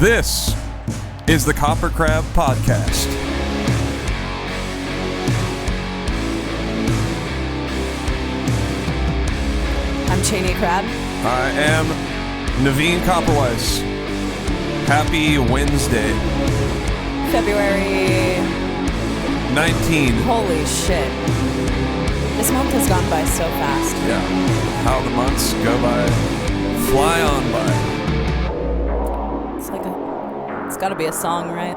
This is the KoperCrabb podcast. I'm Chaney Crabb. I am Navene Koperweis. Happy Wednesday. February 19. Holy shit. This month has gone by so fast. Yeah. How the months go by. Fly on by. It's gotta be a song, right?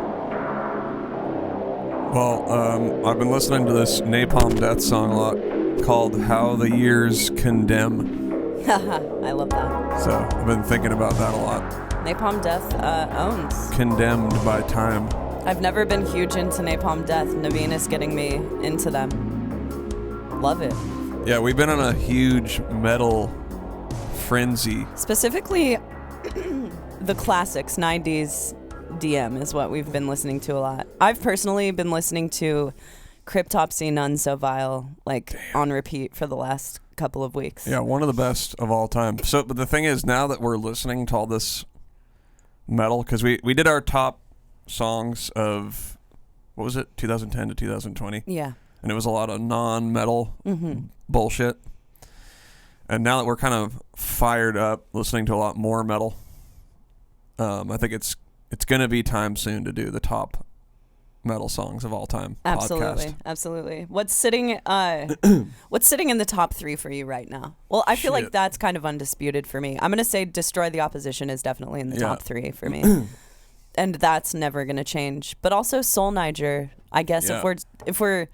Well, I've been listening to this Napalm Death song a lot called How the Years Condemn. I love that. So I've been thinking about that a lot. Napalm Death owns. Condemned by time. I've never been huge into Napalm Death. Navene is getting me into them. Love it. Yeah, we've been on a huge metal frenzy. Specifically, the classics, 90s DM is what we've been listening to a lot. I've personally been listening to Cryptopsy, None So Vile, on repeat for the last couple of weeks. Yeah, one of the best of all time. So, but the thing is, now that we're listening to all this metal, because we did our top songs of, what was it, 2010 to 2020? Yeah. And it was a lot of non-metal bullshit. And now that we're kind of fired up listening to a lot more metal, I think it's going to be time soon to do the top metal songs of all time. Absolutely, podcast. Absolutely. What's sitting in the top 3 for you right now? Well, I feel like that's kind of undisputed for me. I'm gonna say Destroy the Opposition is definitely in the top 3 for me, and that's never gonna change. But also Soul Niger, I guess if we're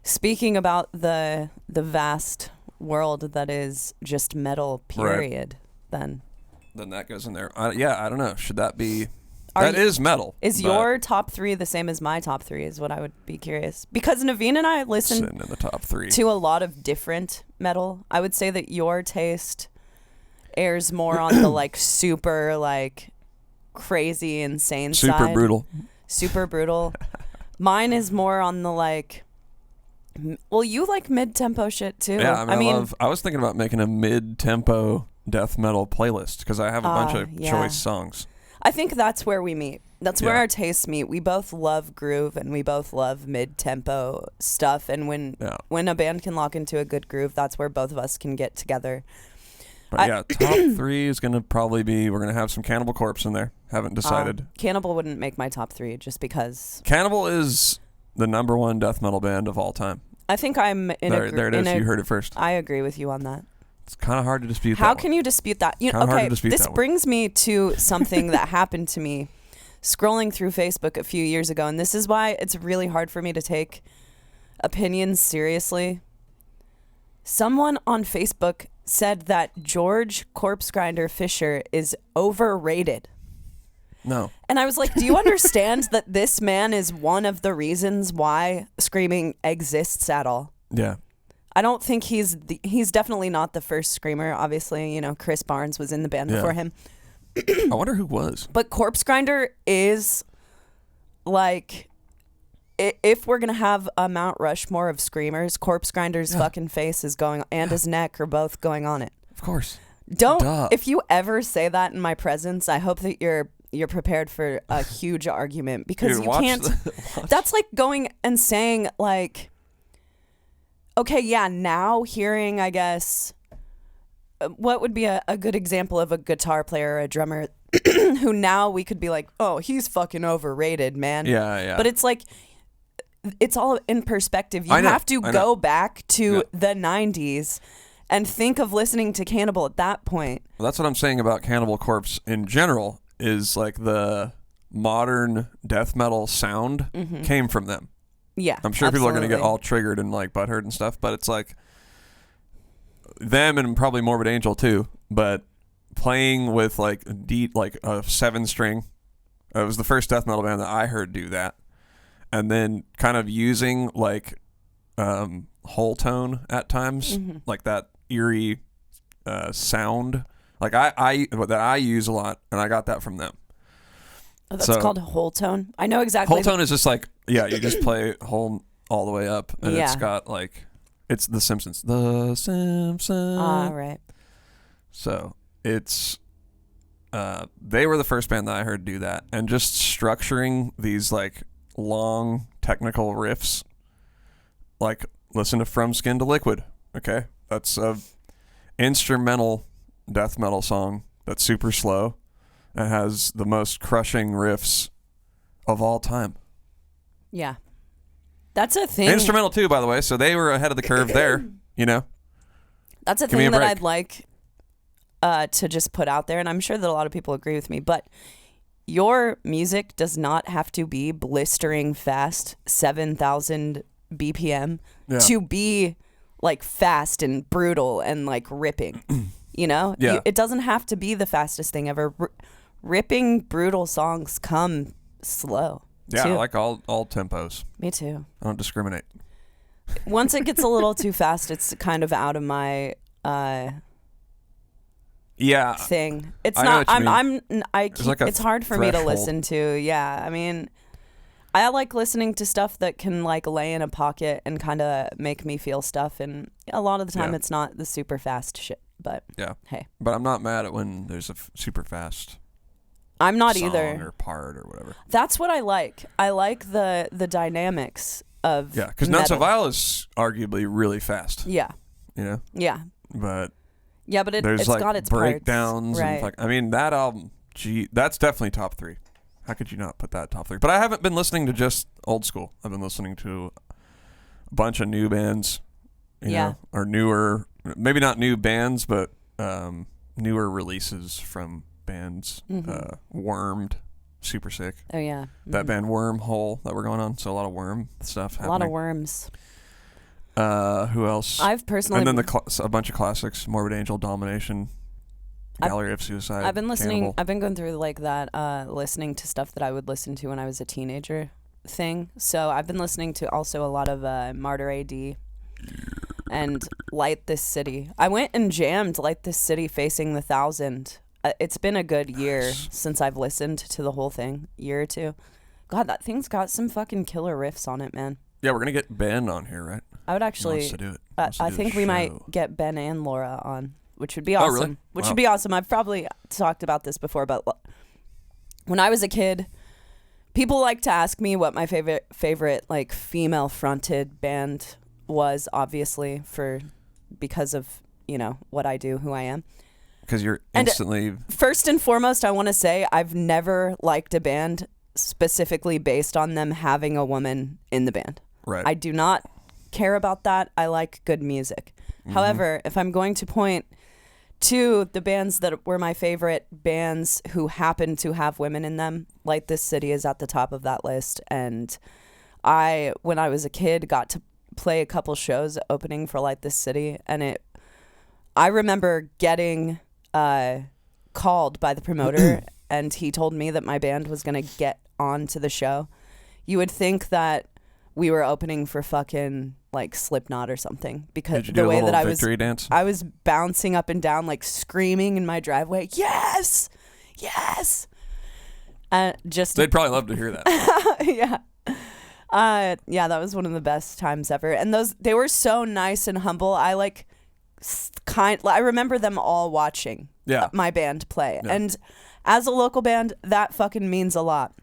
speaking about the vast world that is just metal, period, then that goes in there. I don't know. Should that be? That is metal. Is your top 3 the same as my top 3 is what I would be curious. Because Navene and I listen in the top 3 to a lot of different metal. I would say that your taste airs more on the super crazy, insane side. Super brutal. Super brutal. Mine is more on the you like mid-tempo shit too. Yeah, I was thinking about making a mid-tempo death metal playlist because I have a bunch of choice songs. I think that's where we meet. That's where our tastes meet. We both love groove and we both love mid-tempo stuff. And when a band can lock into a good groove, that's where both of us can get together. But top 3 is going to probably be, we're going to have some Cannibal Corpse in there. Haven't decided. Cannibal wouldn't make my top 3 just because. Cannibal is the number 1 death metal band of all time. I think I'm in there it is. You heard it first. I agree with you on that. It's kind of hard to dispute that. How can you dispute that? This brings me to something that happened to me scrolling through Facebook a few years ago, and this is why it's really hard for me to take opinions seriously. Someone on Facebook said that George Corpse Grinder Fisher is overrated. No. And I was like, do you understand that this man is one of the reasons why screaming exists at all? Yeah. I don't think he's definitely not the first screamer. Obviously, Chris Barnes was in the band before him. I wonder who was. But Corpse Grinder is if we're gonna have a Mount Rushmore of screamers, Corpse Grinder's fucking face is going and his neck are both going on it. Of course. If you ever say that in my presence, I hope that you're prepared for a huge argument because you can't. That's like going and saying okay, yeah, now hearing, I guess, what would be a good example of a guitar player or a drummer who now we could be like, oh, he's fucking overrated, man. Yeah. But it's it's all in perspective. You have to go back to the 90s and think of listening to Cannibal at that point. Well, that's what I'm saying about Cannibal Corpse in general is the modern death metal sound came from them. Yeah, I'm sure people are going to get all triggered and butthurt and stuff, but it's them and probably Morbid Angel too, but playing with a 7-string. It was the first death metal band that I heard do that. And then kind of using whole tone at times, that eerie sound. That I use a lot, and I got that from them. Oh, that's called whole tone. I know exactly. Whole tone is just you just play whole all the way up, and it's got it's The Simpsons. The Simpsons. Right. So it's They were the first band that I heard do that, and just structuring these like long technical riffs. Like, listen to From Skin to Liquid. Okay, that's a instrumental death metal song that's super slow and has the most crushing riffs of all time. Yeah. That's a thing. Instrumental too, by the way, so they were ahead of the curve there, you know? That's a thing that I'd like to just put out there, and I'm sure that a lot of people agree with me, but your music does not have to be blistering fast, 7,000 BPM to be like fast and brutal and like ripping, you know? Yeah. It doesn't have to be the fastest thing ever. Ripping, brutal songs come slow. Yeah, too. I like all tempos. Me too. I don't discriminate. Once it gets a little too fast, it's kind of out of my thing. It's not. It's hard for me to listen to. Yeah, I mean, I like listening to stuff that can like lay in a pocket and kind of make me feel stuff. And a lot of the time, it's not the super fast shit. But hey, but I'm not mad at when there's a super fast. I'm not song either. Or part or whatever. That's what I like. I like the dynamics of because Nuts of Vile is arguably really fast. Yeah. You know. Yeah. But it's like got its breakdowns parts. and like I mean that album. Gee, that's definitely top 3. How could you not put that top 3? But I haven't been listening to just old school. I've been listening to a bunch of new bands. You know, or newer, maybe not new bands, but newer releases from bands. Wormed, super sick. Oh yeah, that band Wormhole that we're going on. So a lot of Worm stuff happening. A lot of worms. Who else? I've personally, and then a bunch of classics: Morbid Angel, Domination, Gallery of Suicide. I've been listening. Cannibal. I've been going through like that, listening to stuff that I would listen to when I was a teenager thing. So I've been listening to also a lot of Martyr AD and Light This City. I went and jammed Light This City Facing the Thousand. It's been a good year since I've listened to the whole thing. Year or two. God, that thing's got some fucking killer riffs on it, man. Yeah, we're gonna get Ben on here, right? I would actually. He wants to do it. I think we might get Ben and Laura on, which would be awesome. Oh, really? Which would be awesome. I've probably talked about this before, but when I was a kid, people like to ask me what my favorite like female fronted band was, obviously because of, you know, what I do, who I am. Because you're instantly... First and foremost, I want to say I've never liked a band specifically based on them having a woman in the band. Right. I do not care about that. I like good music. However, if I'm going to point to the bands that were my favorite bands who happen to have women in them, Light This City is at the top of that list. And when I was a kid, got to play a couple shows opening for Light This City, and I remember getting called by the promoter and he told me that my band was going to get on to the show. You would think that we were opening for fucking like Slipknot or something, because the way that I was bouncing up and down, like screaming in my driveway, yes, yes. They'd probably love to hear that. Yeah. Yeah, that was one of the best times ever. And they were so nice and humble. I remember them all watching my band play. Yeah. And as a local band, that fucking means a lot.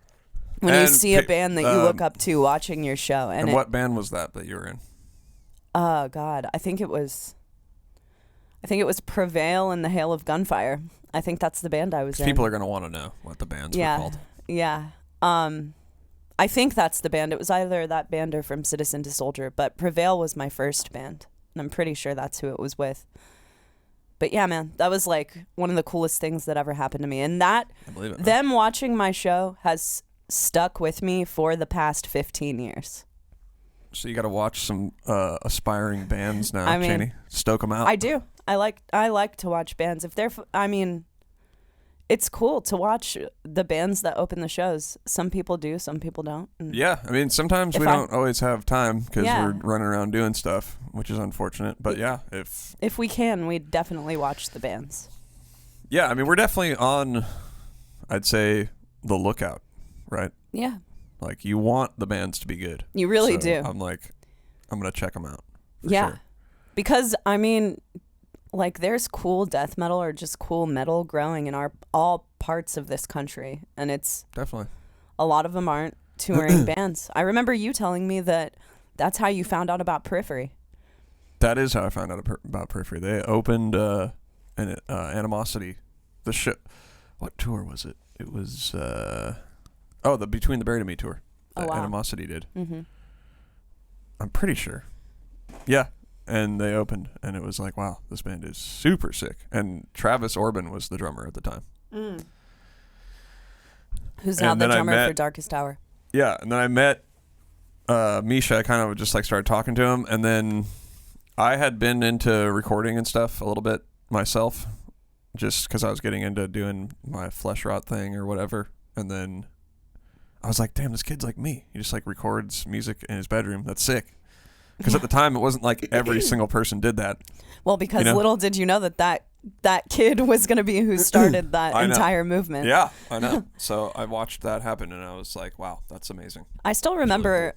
When you see a band that you look up to watching your show. And what band was that you were in? Oh God, I think it was Prevail and the Hail of Gunfire. I think that's the band I was in. People are going to want to know what the bands were called. Yeah. I think that's the band. It was either that band or From Citizen to Soldier, but Prevail was my first band, and I'm pretty sure that's who it was with. But yeah, man, that was like one of the coolest things that ever happened to me. And them watching my show has stuck with me for the past 15 years. So you got to watch some aspiring bands now, Chaney. Stoke them out. I do. I like to watch bands. If they're, it's cool to watch the bands that open the shows. Some people do, some people don't. Yeah, sometimes we don't always have time because we're running around doing stuff, which is unfortunate. But yeah, if we can, we definitely watch the bands. Yeah, we're definitely on, I'd say, the lookout, right? Yeah. Like, you want the bands to be good. You really do. I'm going to check them out. Yeah. Sure. Because, there's cool death metal or just cool metal growing in all parts of this country, and it's definitely a lot of them aren't touring bands. I remember you telling me that that's how you found out about Periphery. That is how I found out about Periphery. They opened an Animosity. The show. What tour was it? It was the Between the Buried and Me tour that Animosity did. Mm-hmm. I'm pretty sure. Yeah, and they opened, and it was like, wow, this band is super sick. And Travis Orban was the drummer at the time. Mm. Who's now the drummer for Darkest Hour. Yeah, and then I met Misha. I kind of just like started talking to him, and then I had been into recording and stuff a little bit myself, just because I was getting into doing my flesh rot thing or whatever. And then I was like, damn, this kid's like me. He just like records music in his bedroom. That's sick. Because at the time, it wasn't like every single person did that. Well, because little did you know that kid was going to be who started that entire movement. Yeah, I know. So I watched that happen, and I was like, wow, that's amazing. I still remember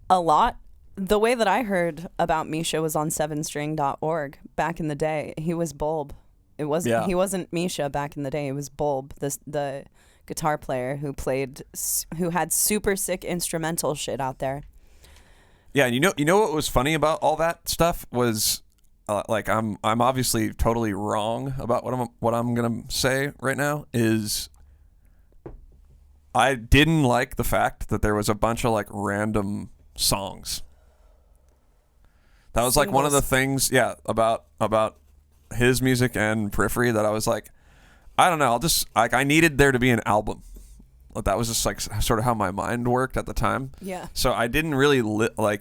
a lot. The way that I heard about Misha was on 7string.org back in the day. He was Bulb. He wasn't Misha back in the day. It was Bulb, the guitar player who had super sick instrumental shit out there. Yeah, and you know what was funny about all that stuff was, like I'm obviously totally wrong about what I'm gonna say right now. Is I didn't like the fact that there was a bunch of like random songs. That was like one of the things, about his music and Periphery that I was like, I don't know. I needed there to be an album. That was just like sort of how my mind worked at the time. Yeah. So I didn't really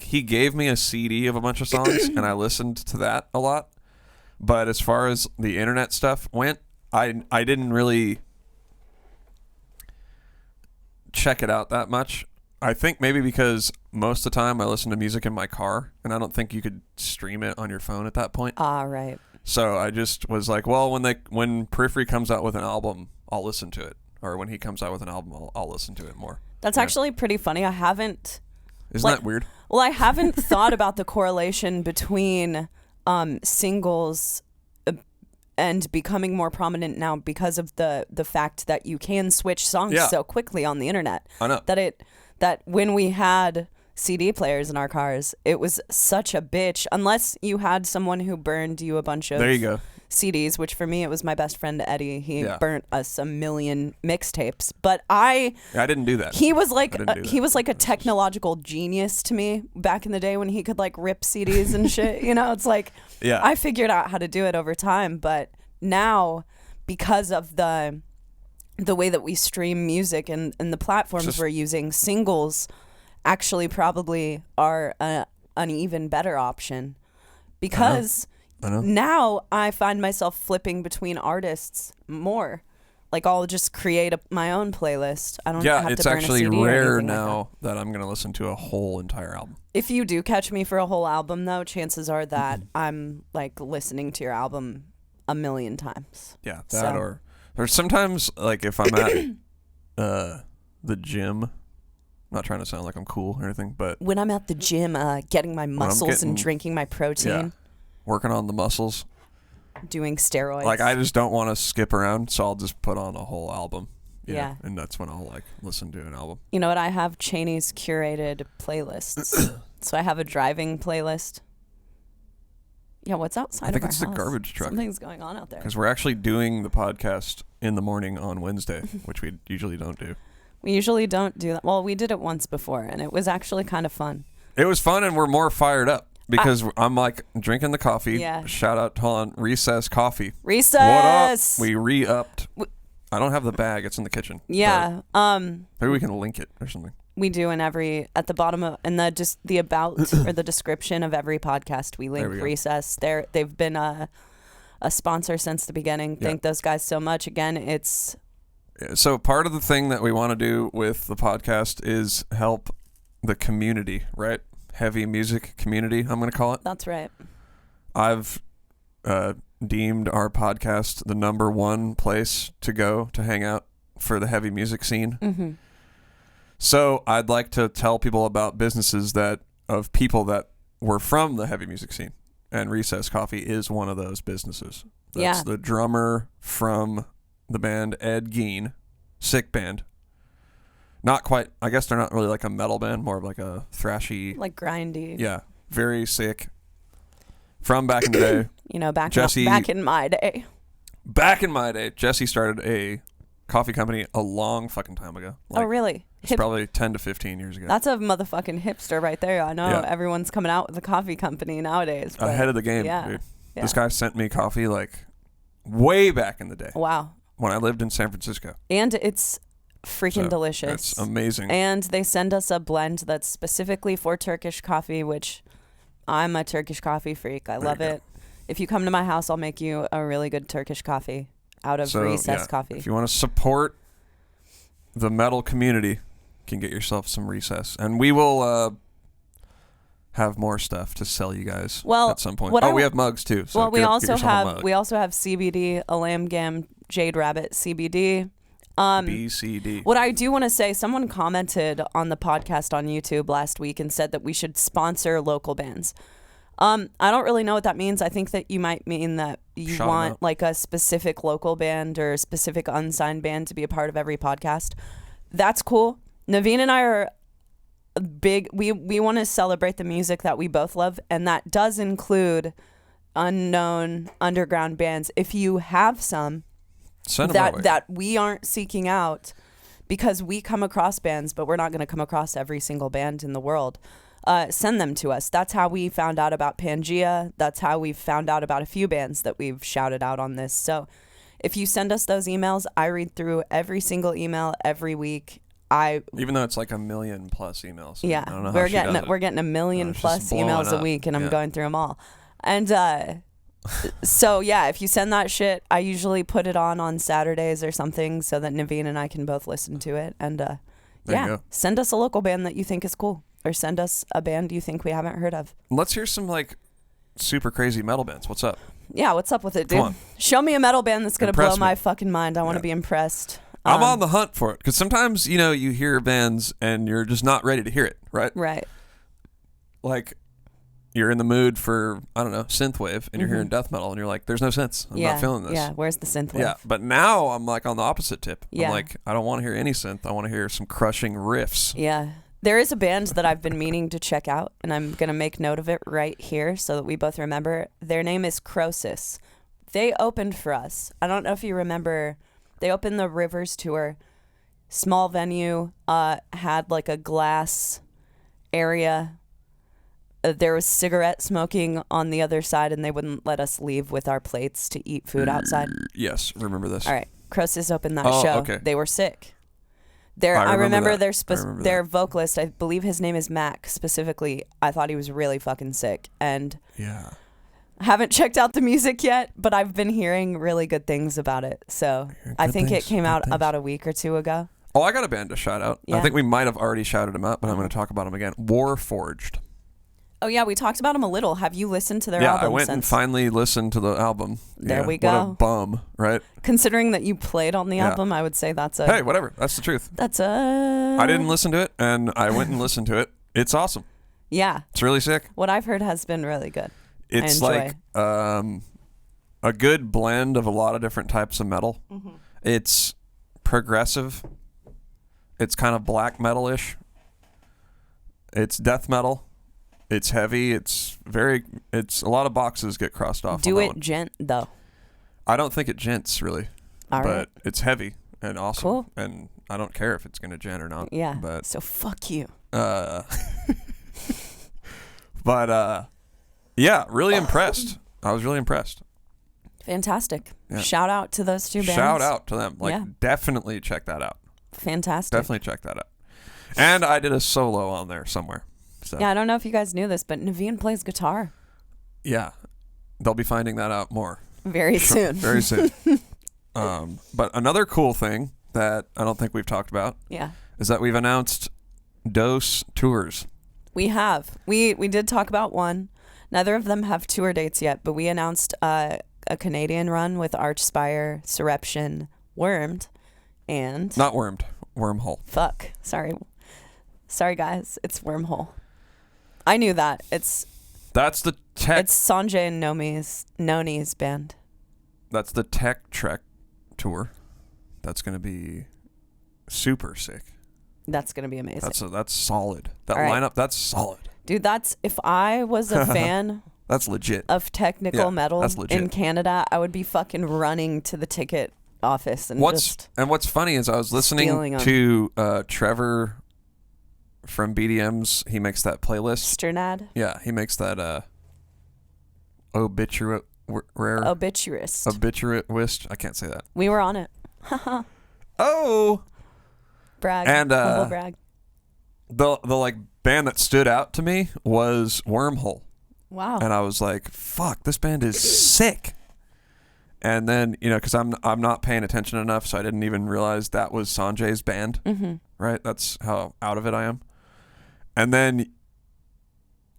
he gave me a CD of a bunch of songs and I listened to that a lot. But as far as the internet stuff went, I didn't really check it out that much. I think maybe because most of the time I listen to music in my car, and I don't think you could stream it on your phone at that point. Right. So I just was like, well, when Periphery comes out with an album, I'll listen to it. Or when he comes out with an album, I'll listen to it more. That's actually pretty funny. I haven't... Isn't that weird? Well, I haven't thought about the correlation between singles and becoming more prominent now because of the fact that you can switch songs so quickly on the internet. I know. That when we had CD players in our cars, it was such a bitch. Unless you had someone who burned you a bunch of CDs, which for me, it was my best friend Eddie. He burnt us a million mixtapes. But I didn't do that. He was like a technological genius to me back in the day when he could like rip CDs and shit. You know, it's like I figured out how to do it over time. But now, because of the way that we stream music and the platforms we're using, singles actually probably are an even better option, because I know. Now I find myself flipping between artists more. Like I'll just create my own playlist. I don't have to burn a CD. Yeah, it's actually rare now that I'm going to listen to a whole entire album. If you do catch me for a whole album, though, chances are that I'm like listening to your album a million times. Yeah, or sometimes like if I'm at the gym. I'm not trying to sound like I'm cool or anything, but when I'm at the gym, getting my muscles and drinking my protein, working on the muscles, doing steroids. Like I just don't want to skip around, so I'll just put on a whole album. Yeah, and that's when I'll like listen to an album. You know what? I have Chaney's curated playlists. So I have a driving playlist. Yeah, what's outside of our house? I think it's the garbage truck. Something's going on out there. Because we're actually doing the podcast in the morning on Wednesday, which we usually don't do. We usually don't do that. Well, we did it once before, and it was actually kind of fun. It was fun, and we're more fired up because I'm like drinking the coffee. Yeah. Shout out to Recess Coffee. Recess. What up? We re-upped. I don't have the bag. It's in the kitchen. Yeah. Maybe we can link it or something. We do at the bottom of the about or the description of every podcast we link Recess. They've been a sponsor since the beginning. Yeah. Thank those guys so much. Again, it's. So part of the thing that we want to do with the podcast is help the community, right? Heavy music community, I'm going to call it. That's right. I've deemed our podcast the number one place to go to hang out for the heavy music scene. Mm-hmm. So I'd like to tell people about businesses of people that were from the heavy music scene. And Recess Coffee is one of those businesses. That's the drummer from the band Ed Gein. Sick band. Not quite, I guess they're not really like a metal band, more of like a thrashy. Like grindy. Yeah, very sick. From back in the day. You know, back in my day. Back in my day, Jesse started a coffee company a long fucking time ago. Oh, really? It's probably 10 to 15 years ago. That's a motherfucking hipster right there. I know everyone's coming out with a coffee company nowadays. Ahead of the game, dude. Yeah. This guy sent me coffee like way back in the day. Wow. When I lived in San Francisco. And it's freaking delicious. It's amazing. And they send us a blend that's specifically for Turkish coffee, which I'm a Turkish coffee freak. I love it. If you come to my house, I'll make you a really good Turkish coffee out of Recess coffee. If you want to support the metal community, you can get yourself some Recess. And we will have more stuff to sell you guys at some point. We have mugs too. So we also have CBD, a Lamb Gam Jade Rabbit CBD. BCD. What I do want to say, someone commented on the podcast on YouTube last week and said that we should sponsor local bands. I don't really know what that means. I think that you might mean that you want like a specific local band or a specific unsigned band to be a part of every podcast. That's cool. Navene and I are big. We want to celebrate the music that we both love, and that does include unknown underground bands. If you have some that we aren't seeking out, because we come across bands, but we're not going to come across every single band in the world. Send them to us. That's how we found out about Pangea. That's how we found out about a few bands that we've shouted out on this. So if you send us those emails, I read through every single email every week. Even though it's like 1 million plus emails. Yeah, I don't know we're getting 1 million plus emails a week, and I'm going through them all. And so yeah, if you send that shit, I usually put it on Saturdays or something so that Navene and I can both listen to it. And send us a local band that you think is cool, or send us a band you think we haven't heard of. Let's hear some like super crazy metal bands. What's up? Yeah, what's up with it, dude? Come on. Show me a metal band that's gonna blow my fucking mind. I want to be impressed. I'm on the hunt for it, because sometimes, you know, you hear bands and you're just not ready to hear it, right? Right. Like, you're in the mood for, I don't know, synthwave, and you're hearing death metal, and you're like, there's no synths. I'm not feeling this. Yeah, where's the synthwave? Yeah, but now I'm like on the opposite tip. Yeah. I'm like, I don't want to hear any synth. I want to hear some crushing riffs. Yeah. There is a band that I've been meaning to check out, and I'm going to make note of it right here so that we both remember. Their name is Croesus. They opened for us. I don't know if you remember. They opened the Rivers tour. Small venue, had like a glass area. There was cigarette smoking on the other side, and they wouldn't let us leave with our plates to eat food outside. Yes, remember this. All right. Croesus opened that show. Okay. They were sick. I remember their vocalist, I believe his name is Mac specifically. I thought he was really fucking sick. And I haven't checked out the music yet, but I've been hearing really good things about it. So I think it came out about a week or two ago. Oh, I got a band to shout out. Yeah. I think we might have already shouted them out, but I'm going to talk about them again. Warforged. Oh, yeah, we talked about them a little. Have you listened to their album? Yeah, I went and finally listened to the album. There we go. What a bum, right? Considering that you played on the album, I would say that's a... Hey, whatever. That's the truth. I didn't listen to it, and I went and listened to it. It's awesome. Yeah. It's really sick. What I've heard has been really good. It's like a good blend of a lot of different types of metal. Mm-hmm. It's progressive. It's kind of black metal-ish. It's death metal. It's heavy. It's a lot of boxes get crossed off. Do it gent, though. I don't think it gents, really. All right. But it's heavy and awesome. Cool. And I don't care if it's going to gent or not. Yeah. But, so fuck you. Yeah, really impressed. I was really impressed. Fantastic. Yeah. Shout out to those two bands. Shout out to them. Definitely check that out. Fantastic. Definitely check that out. And I did a solo on there somewhere. So. Yeah, I don't know if you guys knew this, but Navene plays guitar. Yeah. They'll be finding that out more. Very soon. Very soon. But another cool thing that I don't think we've talked about is that we've announced Dose tours. We have. We did talk about one. Neither of them have tour dates yet, but we announced a Canadian run with Archspire, Surreption, Wormed, and... Not Wormed. Wormhole. Fuck. Sorry, guys. It's Wormhole. I knew that. That's the tech... It's Sanjay and Noni's band. That's the Tech Trek tour. That's going to be super sick. That's going to be amazing. That's solid. That All right. lineup, that's solid. Dude, if I was a fan that's legit of technical metal in Canada, I would be fucking running to the ticket office and what's funny is I was listening to Trevor from BDM's. He makes that playlist. Sternad. Yeah, he makes that obituarist. I can't say that. We were on it. Oh, brag. And humble brag. The like band that stood out to me was Wormhole. Wow. And I was like, fuck, this band is sick. And then, because I'm not paying attention enough, so I didn't even realize that was Sanjay's band. Mm-hmm. Right? That's how out of it I am. And then,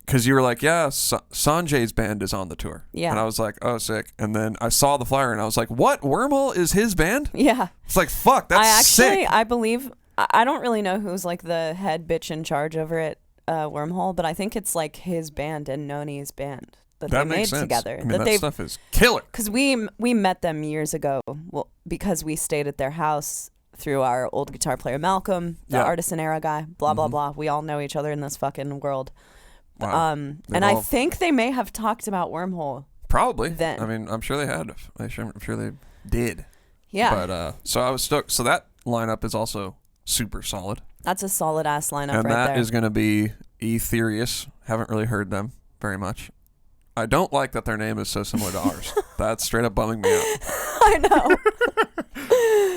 because you were like, yeah, Sanjay's band is on the tour. Yeah. And I was like, oh, sick. And then I saw the flyer and I was like, what? Wormhole is his band? Yeah. It's like, fuck, that's sick. I believe, I don't really know who's like the head bitch in charge over at Wormhole, but I think it's like his band and Noni's band that they made together. I mean, that stuff is killer. Because we met them years ago, because we stayed at their house through our old guitar player Malcolm, the Artisan Era guy, blah, blah, blah. We all know each other in this fucking world. Wow. And I think they may have talked about Wormhole. Probably. Then. I mean, I'm sure they had. I'm sure they did. Yeah. But so I was stoked. So that lineup is also super solid. That's a solid ass lineup and right there. And that is going to be Entheos. Haven't really heard them very much. I don't like that their name is so similar to ours. That's straight up bumming me out. I know.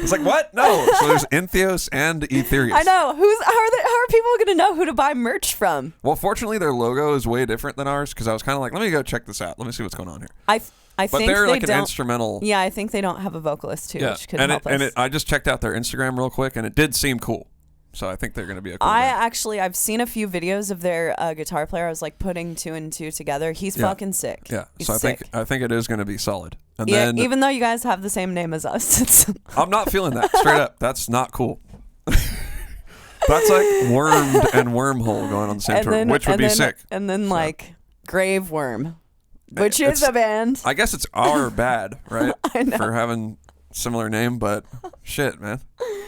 It's like, what? No. So there's Entheos and Entheos. I know. How are people going to know who to buy merch from? Well, fortunately, their logo is way different than ours because I was kind of like, let me go check this out. Let me see what's going on here. I think they're like an instrumental. Yeah, I think they don't have a vocalist too, which could help us. I just checked out their Instagram real quick, and it did seem cool. So I think they're going to be a cool band. I've seen a few videos of their guitar player. I was like putting two and two together. He's fucking sick. Yeah. He's so sick. I think it is going to be solid. And then, even though you guys have the same name as us. I'm not feeling that. Straight up. That's not cool. That's like Wormed and Wormhole going on the same tour, which would be sick. And then like Grave Worm, which is a band. I guess it's our bad, right? I know. For having similar name, but shit, man.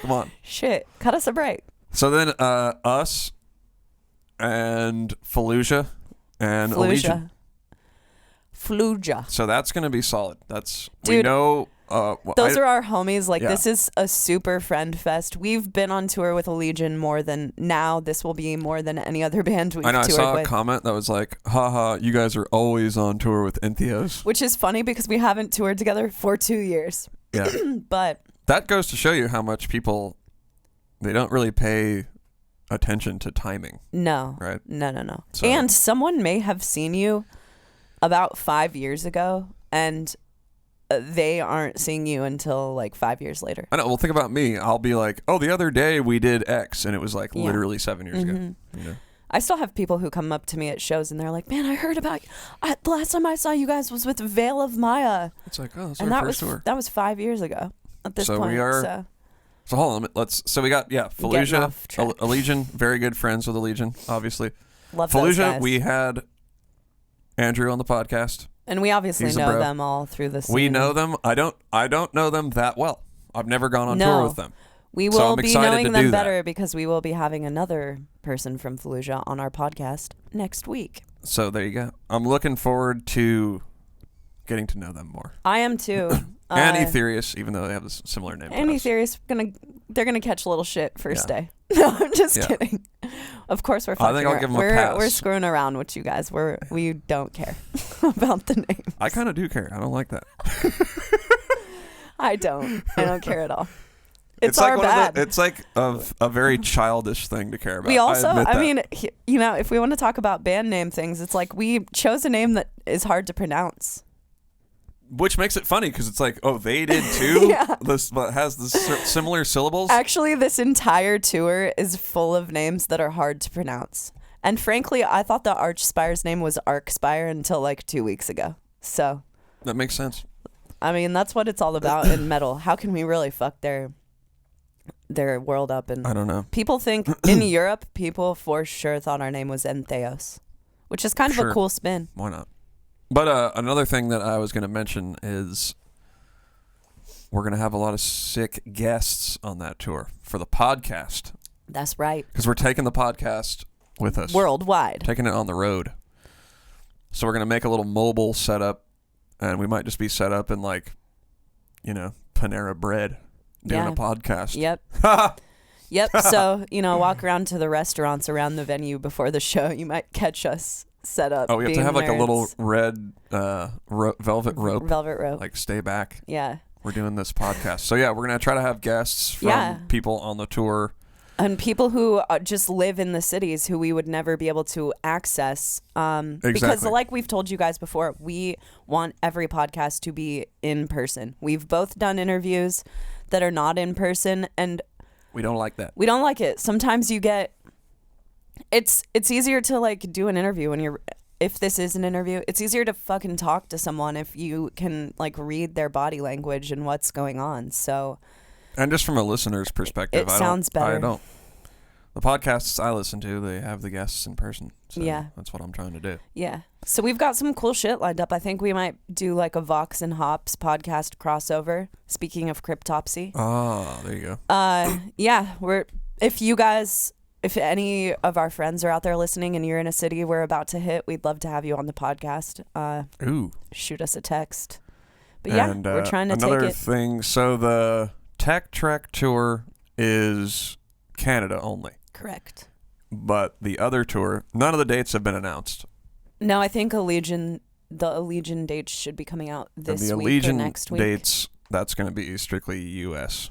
Come on. Shit. Cut us a break. So then us and Fallujah and Allegiant. Fallujah. So that's going to be solid. Dude, we know. Those are our homies. Like, this is a super friend fest. We've been on tour with Allegiant more than now. This will be more than any other band we've toured with. I saw a comment that was like, haha, you guys are always on tour with Entheos. Which is funny because we haven't toured together for 2 years. Yeah. But that goes to show you how much people, they don't really pay attention to timing. No. Right? No. So. And someone may have seen you about 5 years ago, and they aren't seeing you until like 5 years later. I know. Well, think about me. I'll be like, oh, the other day we did X, and it was like literally 7 years ago. You know? I still have people who come up to me at shows, and they're like, man, I heard about you. The last time I saw you guys was with Veil of Maya. It's like, oh, that's our first tour. That was 5 years ago at this point. We are... So hold on, so we got, Fallujah, Allegiant, very good friends with Allegiant, obviously. Love those guys. We had Andrew on the podcast. And we obviously know them all through the scene. We know them. I don't know them that well. I've never gone on tour with them. We will be knowing them better because we will be having another person from Fallujah on our podcast next week. So there you go. I'm looking forward to getting to know them more. I am too. And Entheos, even though they have a similar name. And Entheos, they're gonna catch a little shit first day. No, I'm just kidding. Of course, we're fucking. I think I'll give them a pass. We're screwing around with you guys. We don't care about the names. I kind of do care. I don't like that. I don't care at all. It's like our bad. It's like a very childish thing to care about. We also, I mean, if we want to talk about band name things, it's like we chose a name that is hard to pronounce. Which makes it funny because it's like, oh, they did too? This has the similar syllables? Actually, this entire tour is full of names that are hard to pronounce. And frankly, I thought the Archspire's name was Archspire until like 2 weeks ago. So that makes sense. I mean, that's what it's all about in metal. How can we really fuck their world up? And I don't know. People think in Europe, people for sure thought our name was Entheos, which is kind of a cool spin. Why not? But another thing that I was going to mention is we're going to have a lot of sick guests on that tour for the podcast. That's right. Because we're taking the podcast with us. Worldwide. Taking it on the road. So we're going to make a little mobile setup, and we might just be set up in, like, you know, Panera Bread doing a podcast. Yep. Yep. So, you know, walk around to the restaurants around the venue before the show. You might catch us set up. Oh, we have to have, like, a little red velvet rope. Velvet rope. Like, stay back. Yeah. We're doing this podcast. So, yeah, we're going to try to have guests from people on the tour. And people who just live in the cities who we would never be able to access. Exactly. Because like we've told you guys before, we want every podcast to be in person. We've both done interviews that are not in person, and we don't like that. We don't like it. Sometimes you get... It's easier to, like, do an interview when you're... If this is an interview, it's easier to fucking talk to someone if you can, like, read their body language and what's going on. So... And just from a listener's perspective, it sounds better. The podcasts I listen to, they have the guests in person. So yeah. That's what I'm trying to do. Yeah. So we've got some cool shit lined up. I think we might do like a Vox and Hops podcast crossover. Speaking of Cryptopsy. Oh, there you go. Yeah. If any of our friends are out there listening and you're in a city we're about to hit, we'd love to have you on the podcast. Ooh. Shoot us a text. But yeah, and, we're trying to take it. Another thing, so the Tech Trek tour is Canada only. Correct. But the other tour, none of the dates have been announced. No, I think the Allegiant dates should be coming out this week or next week. The Allegiant dates, that's going to be strictly U.S.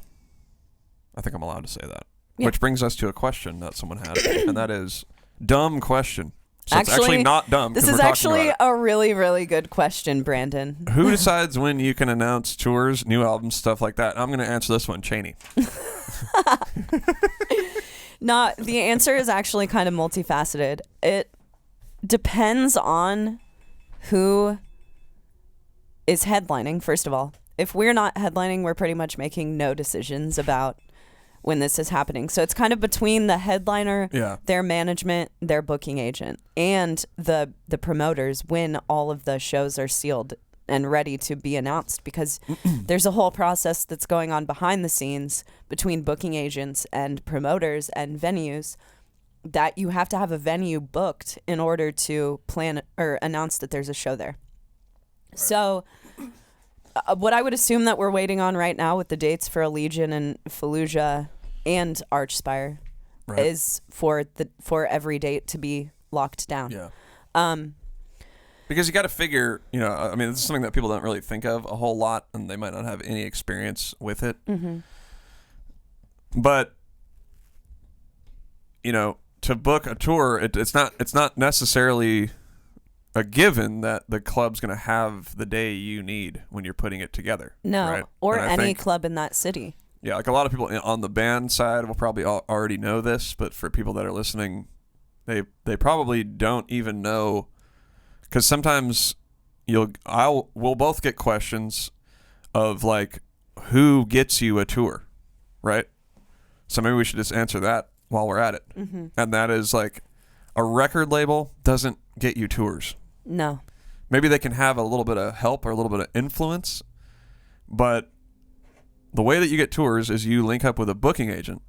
I think I'm allowed to say that. Yeah. Which brings us to a question that someone had, and that is, dumb question. So it's actually not dumb. This is actually a really, really good question, Brandon. Who decides when you can announce tours, new albums, stuff like that? I'm going to answer this one, Chaney. No, the answer is actually kind of multifaceted. It depends on who is headlining, first of all. If we're not headlining, we're pretty much making no decisions about when this is happening. So it's kind of between the headliner, their management, their booking agent, and the promoters when all of the shows are sealed and ready to be announced, because there's a whole process that's going on behind the scenes between booking agents and promoters and venues that you have to have a venue booked in order to plan or announce that there's a show there. Right. So what I would assume that we're waiting on right now with the dates for Allegiant and Fallujah and Archspire is for every date to be locked down. Yeah. Because you got to figure, you know, I mean, this is something that people don't really think of a whole lot, and they might not have any experience with it. Mm-hmm. But, you know, to book a tour, it's not necessarily a given that the club's going to have the day you need when you're putting it together. No, right? or any club in that city. Yeah, like a lot of people on the band side will probably already know this, but for people that are listening, they probably don't even know. Because sometimes we'll both get questions of like, who gets you a tour, right? So maybe we should just answer that while we're at it. Mm-hmm. And that is like, a record label doesn't get you tours. No. Maybe they can have a little bit of help or a little bit of influence, but the way that you get tours is you link up with a booking agent,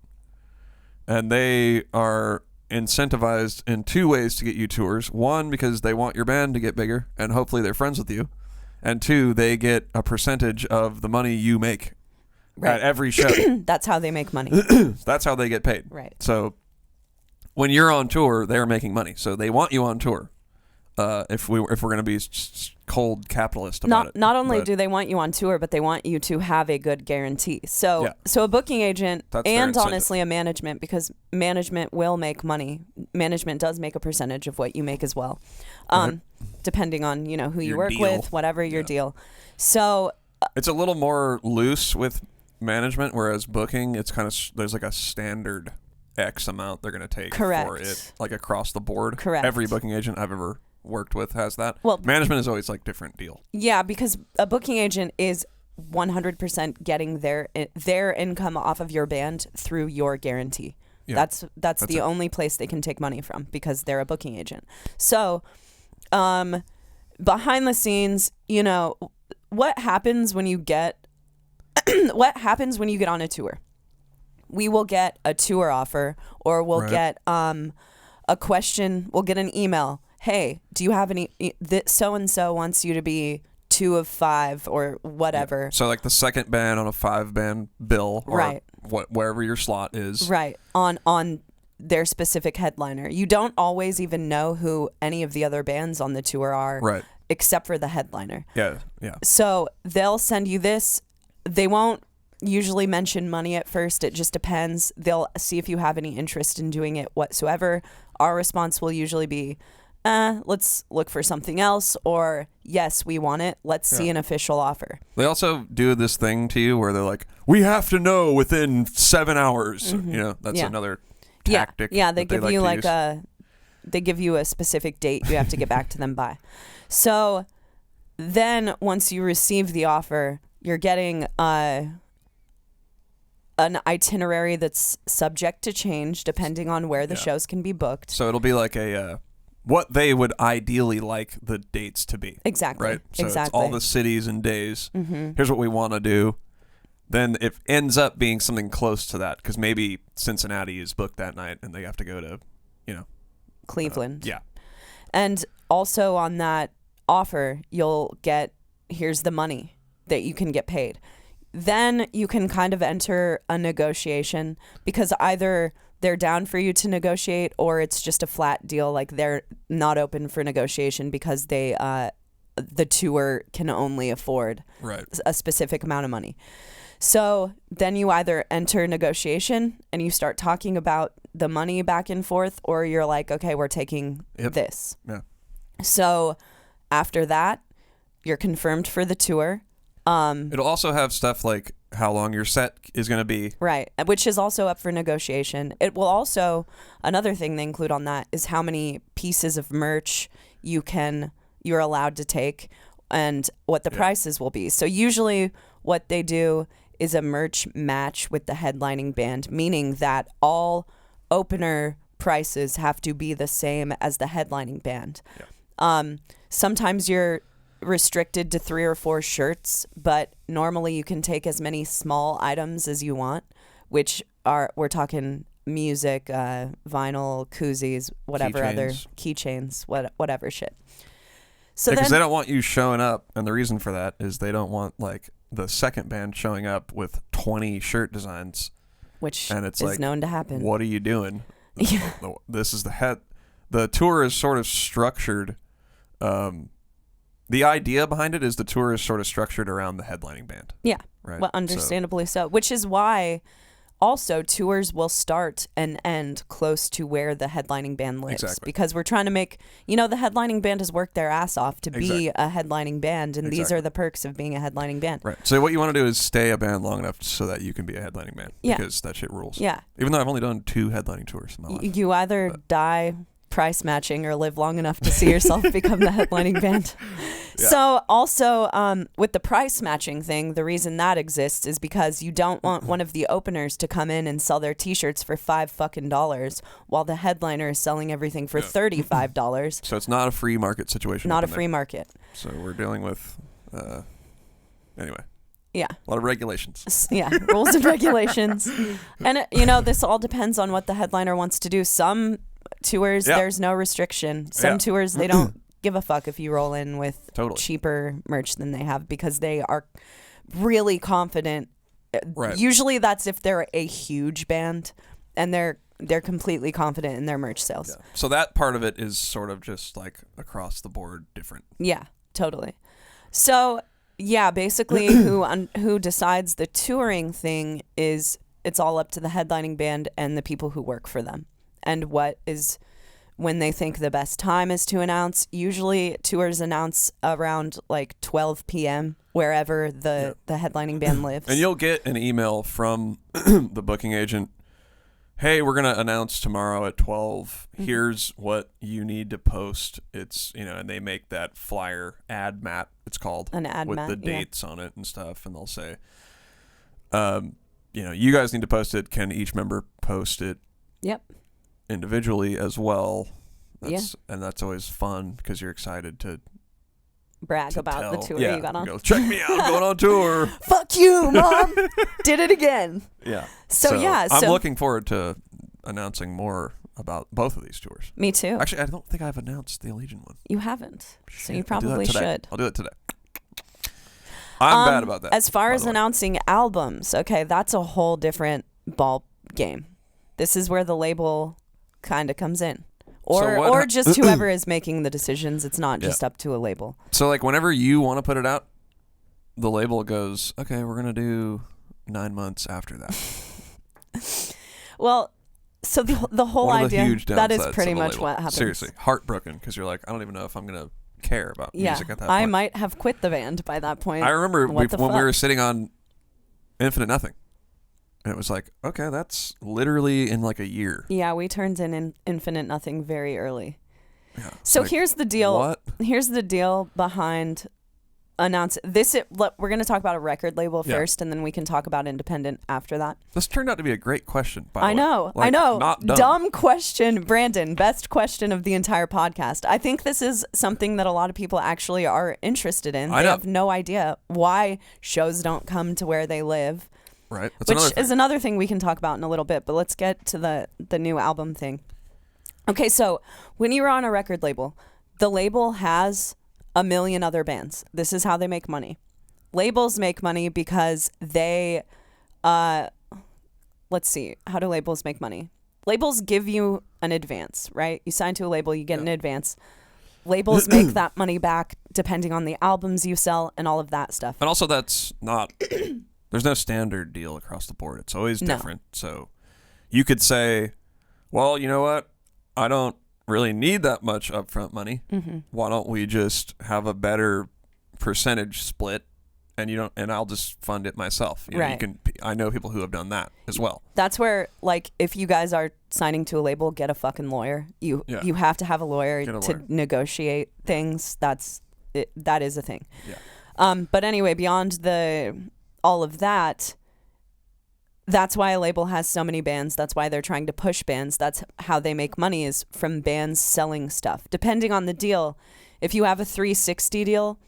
and they are incentivized in two ways to get you tours. One, because they want your band to get bigger and hopefully they're friends with you, and two, they get a percentage of the money you make at every show. That's how they make money. That's how they get paid. Right. So when you're on tour, they're making money, so they want you on tour. If we're going to be cold capitalist about it. Not only do they want you on tour, but they want you to have a good guarantee. So a booking agent and honestly a management, because management will make money. Management does make a percentage of what you make as well, depending on who you work with, whatever your deal. So it's a little more loose with management, whereas booking, it's kind of there's like a standard X amount they're going to take for it, like across the board. Correct. Every booking agent I've ever worked with has that. Well, management is always like different deal. Yeah, because a booking agent is 100% getting their income off of your band through your guarantee. Yeah, that's the only place they can take money from, because they're a booking agent. So, behind the scenes, what happens when you get what happens when you get on a tour? We will get a tour offer, or we'll get a question. We'll get an email. Hey, do you have any? So and so wants you to be 2 of 5 or whatever. Yeah. So like the second band on a 5-band bill, or wherever your slot is. Right. On their specific headliner. You don't always even know who any of the other bands on the tour are. Right. Except for the headliner. Yeah. Yeah. So they'll send you this. They won't usually mention money at first. It just depends. They'll see if you have any interest in doing it whatsoever. Our response will usually be, let's look for something else, or yes, we want it. Let's see an official offer. They also do this thing to you where they're like, we have to know within 7 hours. Mm-hmm. You know, that's another tactic. Yeah, they give you they give you a specific date you have to get back to them by. So then once you receive the offer, you're getting an itinerary that's subject to change depending on where the shows can be booked. So it'll be like a what they would ideally like the dates to be. Exactly. Right? So exactly. it's all the cities and days. Mm-hmm. Here's what we want to do. Then it ends up being something close to that, because maybe Cincinnati is booked that night and they have to go to, Cleveland. Yeah. And also on that offer, you'll get, here's the money that you can get paid. Then you can kind of enter a negotiation, because either they're down for you to negotiate, or it's just a flat deal. Like they're not open for negotiation because the tour can only afford a specific amount of money. So then you either enter negotiation and you start talking about the money back and forth, or you're like, okay, we're taking this. Yeah. So after that, you're confirmed for the tour. It'll also have stuff like how long your set is going to be. Right, which is also up for negotiation. It will also, another thing they include on that is how many pieces of merch you're allowed to take, and what the prices will be. So usually what they do is a merch match with the headlining band, meaning that all opener prices have to be the same as the headlining band. Yeah. Sometimes you're restricted to 3 or 4 shirts, but normally you can take as many small items as you want, which we're talking music, vinyl, koozies, whatever other keychains, whatever shit. So because they don't want you showing up, and the reason for that is they don't want like the second band showing up with 20 shirt designs, which and it's is like, known to happen. What are you doing? This is the tour is sort of structured. The idea behind it is the tour is sort of structured around the headlining band. Yeah. Right. Well, understandably so, which is why also tours will start and end close to where the headlining band lives. Exactly. Because we're trying to make, the headlining band has worked their ass off to be a headlining band, and these are the perks of being a headlining band. Right. So what you want to do is stay a band long enough so that you can be a headlining band. Yeah. Because that shit rules. Yeah. Even though I've only done 2 headlining tours in my life. You either die price matching or live long enough to see yourself become the headlining band. Yeah. So also with the price matching thing, the reason that exists is because you don't want one of the openers to come in and sell their t-shirts for $5 while the headliner is selling everything for $35. So it's not a free market situation. Not a free market. So we're dealing with anyway. Yeah. A lot of regulations. Yeah, rules and regulations. And this all depends on what the headliner wants to do. Some tours, there's no restriction. Some tours, they don't give a fuck if you roll in with cheaper merch than they have, because they are really confident. Right. Usually that's if they're a huge band and they're completely confident in their merch sales. Yeah. So that part of it is sort of just like across the board different. Yeah, totally. So yeah, basically who decides the touring thing is, it's all up to the headlining band and the people who work for them. And when they think the best time is to announce. Usually tours announce around like 12 p.m. wherever the headlining band lives. And you'll get an email from the booking agent. Hey, we're going to announce tomorrow at 12. Mm-hmm. Here's what you need to post. It's, and they make that flyer, ad mat, it's called. An ad with mat, the dates on it and stuff. And they'll say, you guys need to post it. Can each member post it? Yep. Individually as well. And that's always fun because you're excited to brag about the tour you got on. Go, check me out, I'm going on tour. Fuck you, Mom. Did it again. Yeah. So I'm looking forward to announcing more about both of these tours. Me too. Actually, I don't think I've announced the Allegiant one. You haven't. Shit, so you probably should. I'll do it today. I'm bad about that. As far as announcing albums, okay, that's a whole different ball game. This is where the label kind of comes in. Or just whoever is making the decisions. It's not just up to a label. So like whenever you want to put it out, the label goes, okay, we're going to do 9 months after that. Well, so the whole idea, that is pretty much what happens. Seriously, heartbroken because you're like, I don't even know if I'm going to care about music at that point. I might have quit the band by that point. I remember when we were sitting on Infinite Nothing. And it was like, okay, that's literally in like a year. Yeah, we turned in Infinite Nothing very early. Yeah, so like, here's the deal. What? Here's the deal behind announcing this. We're going to talk about a record label first, and then we can talk about independent after that. This turned out to be a great question. I know. Not dumb question, Brandon. Best question of the entire podcast. I think this is something that a lot of people actually are interested in. They have no idea why shows don't come to where they live. Right. Which is another thing we can talk about in a little bit, but let's get to the new album thing. Okay, so when you're on a record label, the label has a million other bands. This is how they make money. Labels make money because they, let's see, how do labels make money? Labels give you an advance, right? You sign to a label, you get an advance. Labels make that money back depending on the albums you sell and all of that stuff. And also that's not... There's no standard deal across the board. It's always different. So you could say, well, you know what? I don't really need that much upfront money. Mm-hmm. Why don't we just have a better percentage split and I'll just fund it myself. You know, I know people who have done that as well. That's where, like, if you guys are signing to a label, get a fucking lawyer. You have to have a lawyer to negotiate things. That is a thing. Yeah. But anyway, beyond all of that, that's why a label has so many bands. That's why they're trying to push bands. That's how they make money, is from bands selling stuff. Depending on the deal, if you have a 360 deal,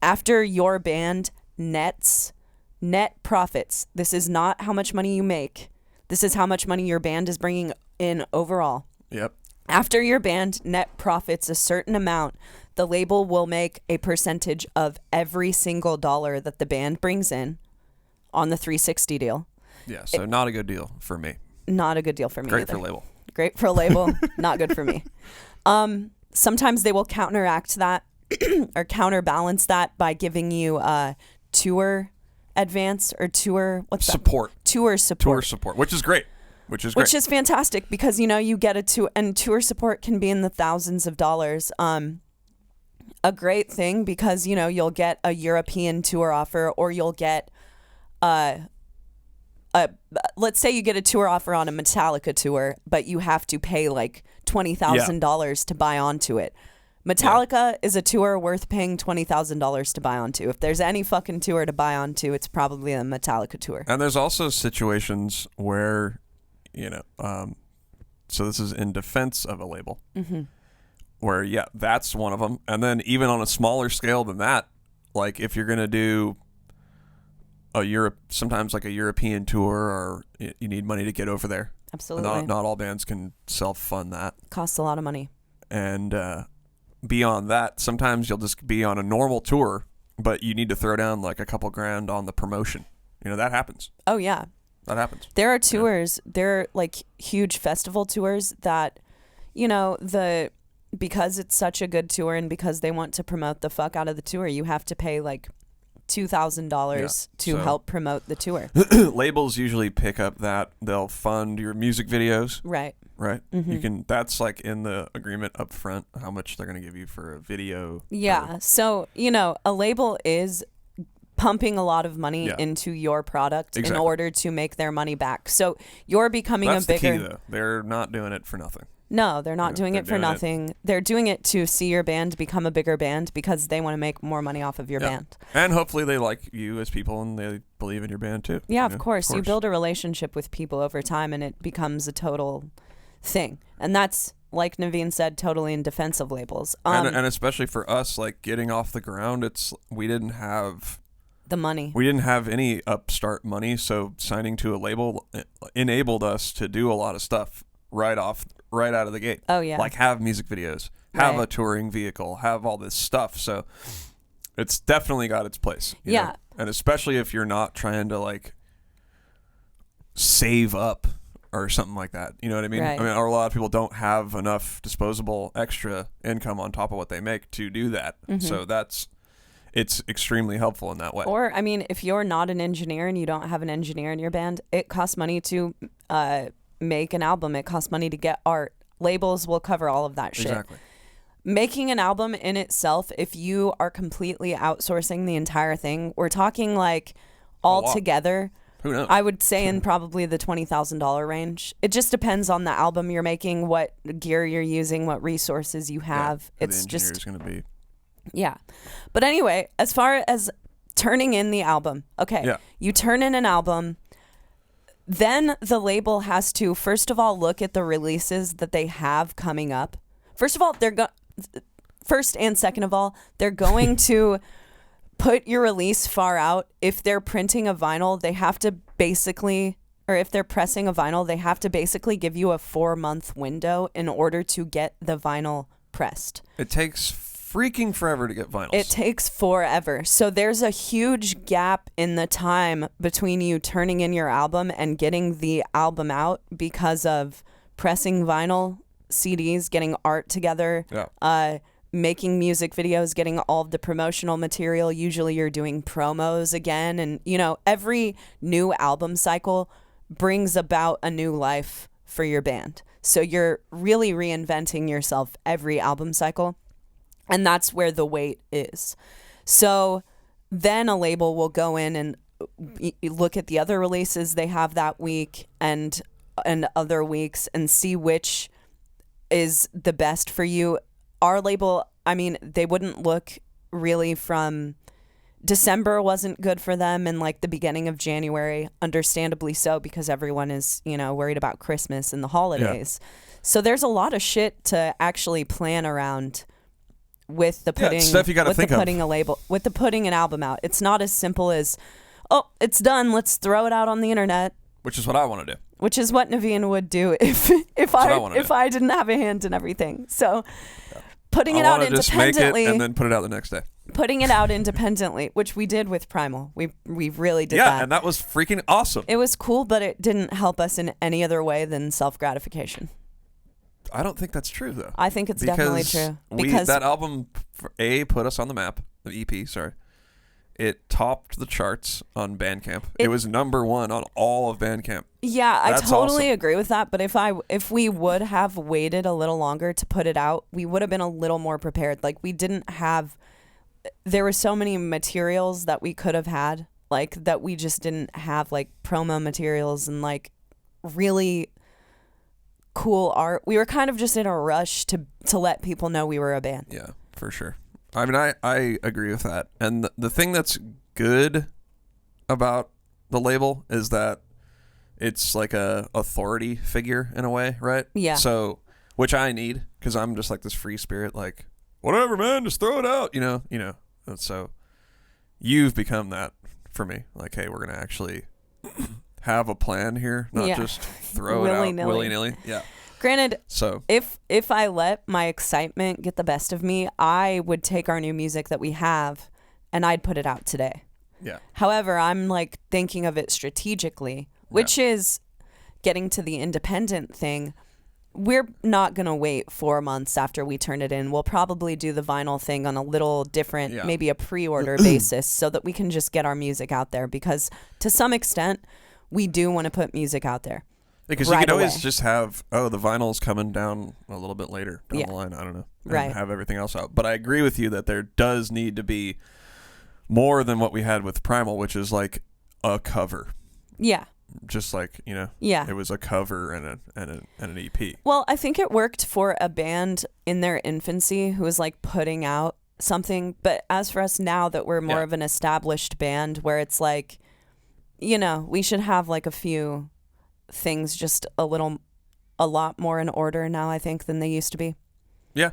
after your band net profits, this is not how much money you make. This is how much money your band is bringing in overall. Yep. After your band net profits a certain amount, the label will make a percentage of every single dollar that the band brings in on the 360 deal. Yeah, so not a good deal for me. Not a good deal for me Great either. for label. Great for a label, not good for me. Sometimes they will counteract that or counterbalance that by giving you a tour advance or tour support. Tour support, which is great. Which is fantastic because you get a tour, and tour support can be in the thousands of dollars. A great thing because you'll get a European tour offer, or you'll get let's say you get a tour offer on a Metallica tour, but you have to pay like $20,000 to buy onto it. Metallica is a tour worth paying $20,000 to buy onto. If there's any fucking tour to buy onto, it's probably a Metallica tour. And there's also situations where, so this is in defense of a label, where that's one of them. And then even on a smaller scale than that, like if you're gonna do sometimes like a European tour, or you need money to get over there. Absolutely. Not all bands can self-fund that. Costs a lot of money. And beyond that, sometimes you'll just be on a normal tour, but you need to throw down like a couple grand on the promotion. That happens. Oh, yeah. That happens. There are tours, there are like huge festival tours that, because it's such a good tour and because they want to promote the fuck out of the tour, you have to pay like $2,000 to help promote the tour. Labels usually pick up that. They'll fund your music videos. Right. Mm-hmm. That's like in the agreement up front, how much they're going to give you for a video. Yeah. So, a label is pumping a lot of money into your product in order to make their money back. So you're becoming That's a bigger... the key, though. They're not doing it for nothing. No, they're not doing it for nothing. They're doing it to see your band become a bigger band because they want to make more money off of your band. And hopefully they like you as people and they believe in your band too. Yeah, of course. You build a relationship with people over time and it becomes a total thing. And that's like Navene said, totally in defense of labels. And especially for us, like getting off the ground, we didn't have the money. We didn't have any upstart money, so signing to a label enabled us to do a lot of stuff right out of the gate. Oh, yeah. Like have music videos, have a touring vehicle, have all this stuff. So it's definitely got its place. You know? And especially if you're not trying to like save up or something like that. You know what I mean? Right. I mean, or a lot of people don't have enough disposable extra income on top of what they make to do that. Mm-hmm. So it's extremely helpful in that way. Or, I mean, if you're not an engineer and you don't have an engineer in your band, it costs money to make an album. It costs money to get art. Labels will cover all of that shit. Exactly. Making an album in itself, if you are completely outsourcing the entire thing, we're talking like all together. Who knows? I would say in probably the $20,000 range. It just depends on the album you're making, what gear you're using, what resources you have. It's the engineer's going to be. Yeah. But anyway, as far as turning in the album, you turn in an album, then the label has to, first of all, look at the releases that they have coming up. First of all, first and second of all, they're going to put your release far out. If they're printing a vinyl, they have to basically, or if they're pressing a vinyl, they have to basically give you a 4-month window in order to get the vinyl pressed. It takes freaking forever to get vinyls. It takes forever. So there's a huge gap in the time between you turning in your album and getting the album out because of pressing vinyl, CDs, getting art together, making music videos, getting all of the promotional material. Usually you're doing promos again. And, you know, every new album cycle brings about a new life for your band. So you're really reinventing yourself every album cycle. And that's where the weight is. So then a label will go in and look at the other releases they have that week and other weeks and see which is the best for you. Our label, I mean, they wouldn't look really from December wasn't good for them, and like the beginning of January, understandably so, because everyone is, you know, worried about Christmas and the holidays. So there's a lot of shit to actually plan around with the putting stuff you gotta think of. With the putting an album out. It's not as simple as, oh, it's done, let's throw it out on the internet. Which is what I want to do. Which is what Navene would do if I didn't have a hand in everything. So putting it out independently, just make it and then put it out the next day. Putting it out independently, which we did with Primal. We really did that. Yeah, and that was freaking awesome. It was cool, but it didn't help us in any other way than self-gratification. I don't think that's true, though. I think it's definitely true. Because that album, put us on the map. The EP, sorry. It topped the charts on Bandcamp. It was number 1 on all of Bandcamp. Yeah, I totally agree with that. But if we would have waited a little longer to put it out, we would have been a little more prepared. Like, we didn't have... There were so many materials that we could have had, like, that we just didn't have, like, promo materials and, like, really cool art. We were kind of just in a rush to let people know we were a band. Yeah, for sure. I mean, I agree with that. And the thing that's good about the label is that it's like a authority figure in a way, right? Yeah. So, which I need, because I'm just like this free spirit, like, whatever, man, just throw it out, you know. And so you've become that for me. Like, hey, we're going to actually have a plan here, not just throw it out willy-nilly. Yeah. Granted, so if I let my excitement get the best of me, I would take our new music that we have and I'd put it out today. Yeah. However, I'm like thinking of it strategically, which is getting to the independent thing. We're not going to wait 4 months after we turn it in. We'll probably do the vinyl thing on a little different, maybe a pre-order basis, so that we can just get our music out there, because to some extent, we do want to put music out there. Because you could always just have, the vinyl's coming down a little bit later down the line. I don't know. And have everything else out. But I agree with you that there does need to be more than what we had with Primal, which is like a cover. Yeah. Just like, it was a cover and an EP. Well, I think it worked for a band in their infancy who was like putting out something. But as for us now that we're more of an established band where it's like, we should have like a few things just a little a lot more in order now, I think, than they used to be. Yeah,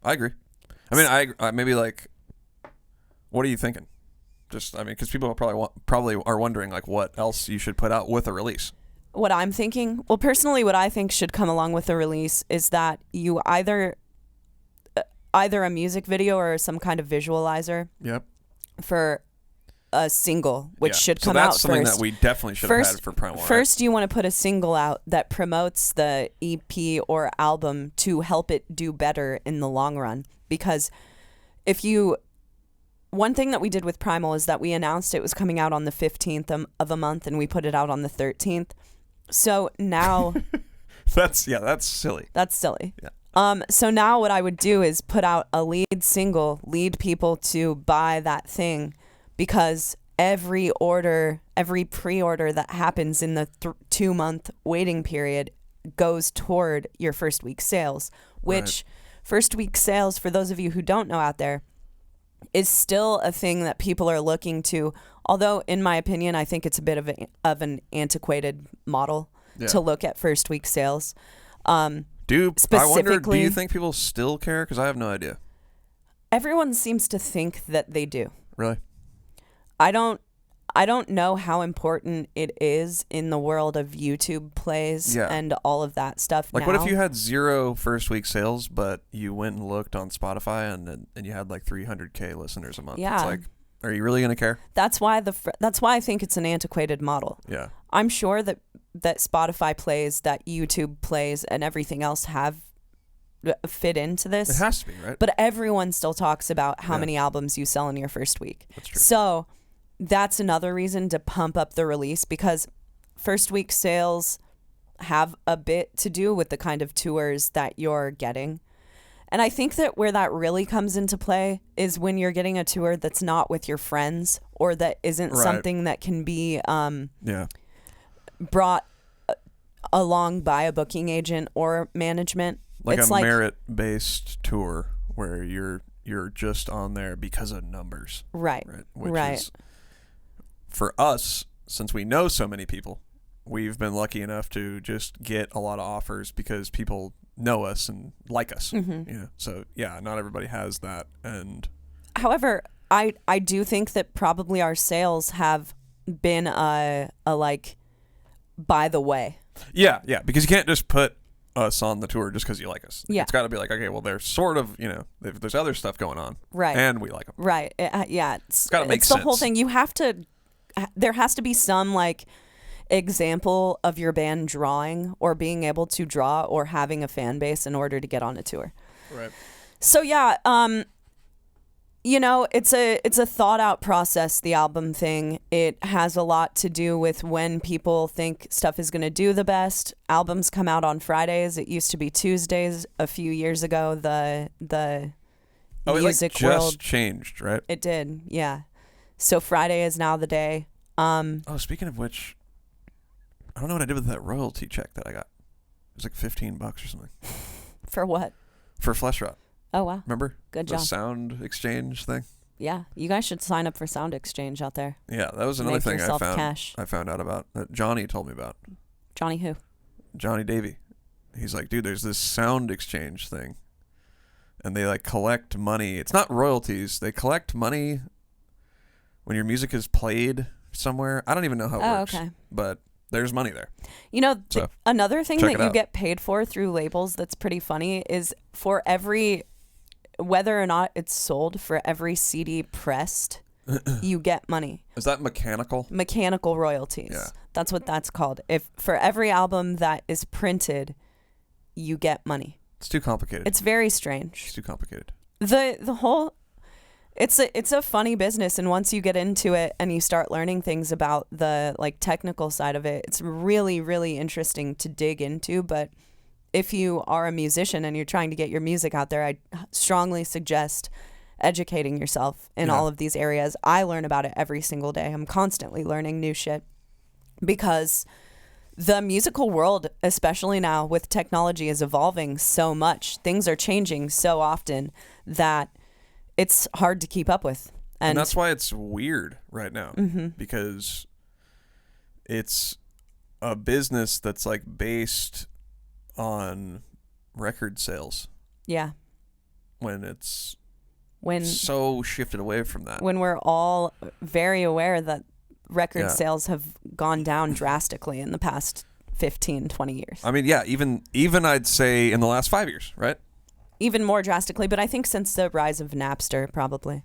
I agree. I mean, I maybe like, what are you thinking? Just, I mean, because people probably are wondering like what else you should put out with a release. What I'm thinking, well, personally, what I think should come along with a release is that you either a music video or some kind of visualizer. Yep. For a single, which should come out first. So that's something that we definitely should have had for Primal. First, you want to put a single out that promotes the EP or album to help it do better in the long run. Because one thing that we did with Primal is that we announced it was coming out on the 15th of a month, and we put it out on the 13th. So now... That's silly. That's silly. Yeah. So now what I would do is put out a lead single, lead people to buy that thing, because every pre-order that happens in the 2-month waiting period goes toward your first week sales, which first week sales, for those of you who don't know out there, is still a thing that people are looking to. Although, in my opinion, I think it's a bit of an antiquated model to look at first week sales. I wonder, do you think people still care? Because I have no idea. Everyone seems to think that they do. Really? I don't know how important it is in the world of YouTube plays and all of that stuff. Like, what if you had 0 first week sales, but you went and looked on Spotify and you had like 300K listeners a month? Yeah. It's like, are you really going to care? That's why I think it's an antiquated model. Yeah. I'm sure that Spotify plays, that YouTube plays, and everything else have fit into this. It has to be, right? But everyone still talks about how many albums you sell in your first week. That's true. So that's another reason to pump up the release, because first week sales have a bit to do with the kind of tours that you're getting. And I think that where that really comes into play is when you're getting a tour that's not with your friends, or that isn't something that can be brought along by a booking agent or management. Like it's a merit-based tour where you're just on there because of numbers. Right. Which is, for us, since we know so many people, we've been lucky enough to just get a lot of offers because people know us and like us. Mm-hmm. So not everybody has that. And however, I do think that probably our sales have been a like by the way. Yeah, because you can't just put us on the tour just because you like us. Yeah. It's got to be like, okay, well, there's sort of, there's other stuff going on. Right. And we like them. Right. It's got to make sense. It's the whole thing. There has to be some like example of your band drawing or being able to draw or having a fan base in order to get on a tour. Right. So it's a thought out process, the album thing. It has a lot to do with when people think stuff is going to do the best. Albums come out on Fridays. It used to be Tuesdays a few years ago. The music world just changed, right? It did, yeah. So Friday is now the day. Speaking of which, I don't know what I did with that royalty check that I got. It was like $15 or something. For what? For Flesh Rot. Oh, wow. Remember? Good job. The sound exchange thing? Yeah. You guys should sign up for Sound Exchange out there. Yeah, that was another thing cash. I found out about that Johnny told me about. Johnny who? Johnny Davey. He's like, dude, there's this Sound Exchange thing. And they like collect money. It's not royalties. They collect money when your music is played somewhere. I don't even know how it works. Okay. But there's money there. Another thing that you get paid for through labels that's pretty funny is for every, whether or not it's sold, for every CD pressed, you get money. Is that mechanical? Mechanical royalties. Yeah. That's what that's called. If for every album that is printed, you get money. It's too complicated. It's very strange. It's too complicated. The whole... It's a funny business, and once you get into it and you start learning things about the like technical side of it, it's really, really interesting to dig into. But if you are a musician and you're trying to get your music out there, I strongly suggest educating yourself in all of these areas. I learn about it every single day. I'm constantly learning new shit because the musical world, especially now with technology, is evolving so much. Things are changing so often that it's hard to keep up with. And that's why it's weird right now, because it's a business that's like based on record sales. Yeah. When it's when so shifted away from that. When we're all very aware that record sales have gone down drastically in the past 15, 20 years. I mean, yeah, even I'd say in the last 5 years, right? Even more drastically, but I think since the rise of Napster, probably.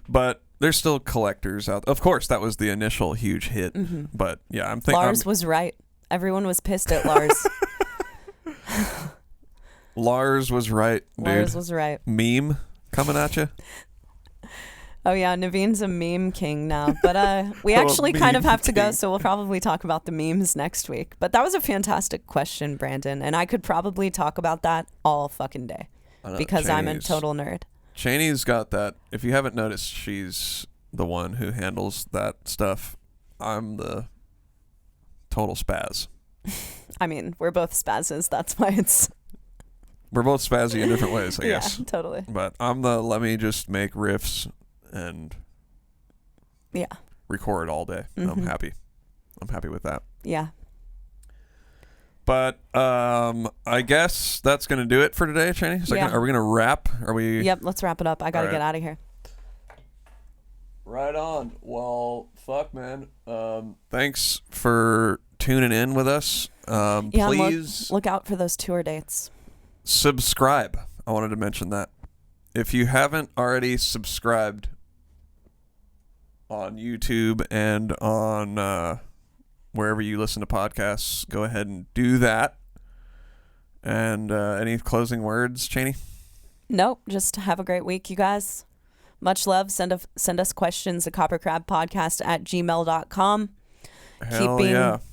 But there's still collectors out. Of course, that was the initial huge hit. Mm-hmm. But yeah, I'm thinking Lars was right. Everyone was pissed at Lars. Lars was right, dude. Lars was right. Meme coming at you. Oh yeah, Navene's a meme king now. But we actually kind of have to go, so we'll probably talk about the memes next week. But that was a fantastic question, Brandon, and I could probably talk about that all fucking day because I'm a total nerd. Chaney's got that. If you haven't noticed, she's the one who handles that stuff. I'm the total spaz. I mean, we're both spazzes. That's why it's... We're both spazzy in different ways, I guess. Yeah, totally. But I'm the let me just make riffs and record all day. Mm-hmm. I'm happy. I'm happy with that. Yeah. But I guess that's going to do it for today, Chaney. Are we going to wrap? Are we? Yep, let's wrap it up. I got to get out of here. Right on. Well, fuck, man. Thanks for tuning in with us. Please look out for those tour dates. Subscribe. I wanted to mention that. If you haven't already subscribed on YouTube and on wherever you listen to podcasts, go ahead and do that. And any closing words, Chaney? Nope. Just have a great week, you guys. Much love. Send us questions at KoperCrabb@gmail.com.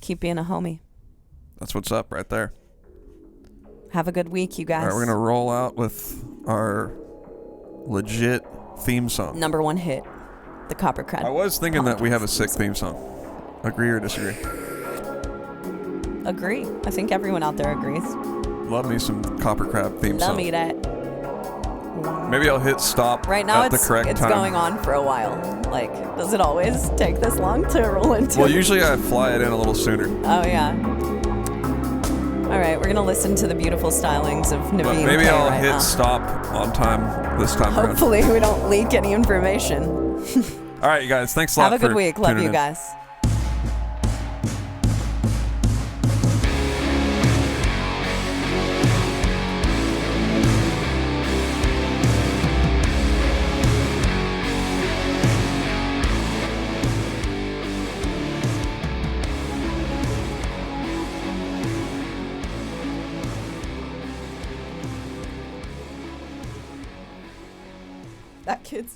Keep being a homie. That's what's up right there. Have a good week, you guys. All right, we're going to roll out with our legit theme song. Number one hit, the KoperCrabb. I was thinking that we have a sick theme song. Agree or disagree? Agree. I think everyone out there agrees. Love me some KoperCrabb theme song. Love me that. Maybe I'll hit stop right now at the correct time. It's going on for a while. Like, does it always take this long to roll into? Well, usually I fly it in a little sooner. Oh, yeah. All right, we're going to listen to the beautiful stylings of Navene. Maybe I'll hit stop on time this time around. Hopefully we don't leak any information. All right, you guys. Thanks a lot. Have a good week. Love you guys. That kid's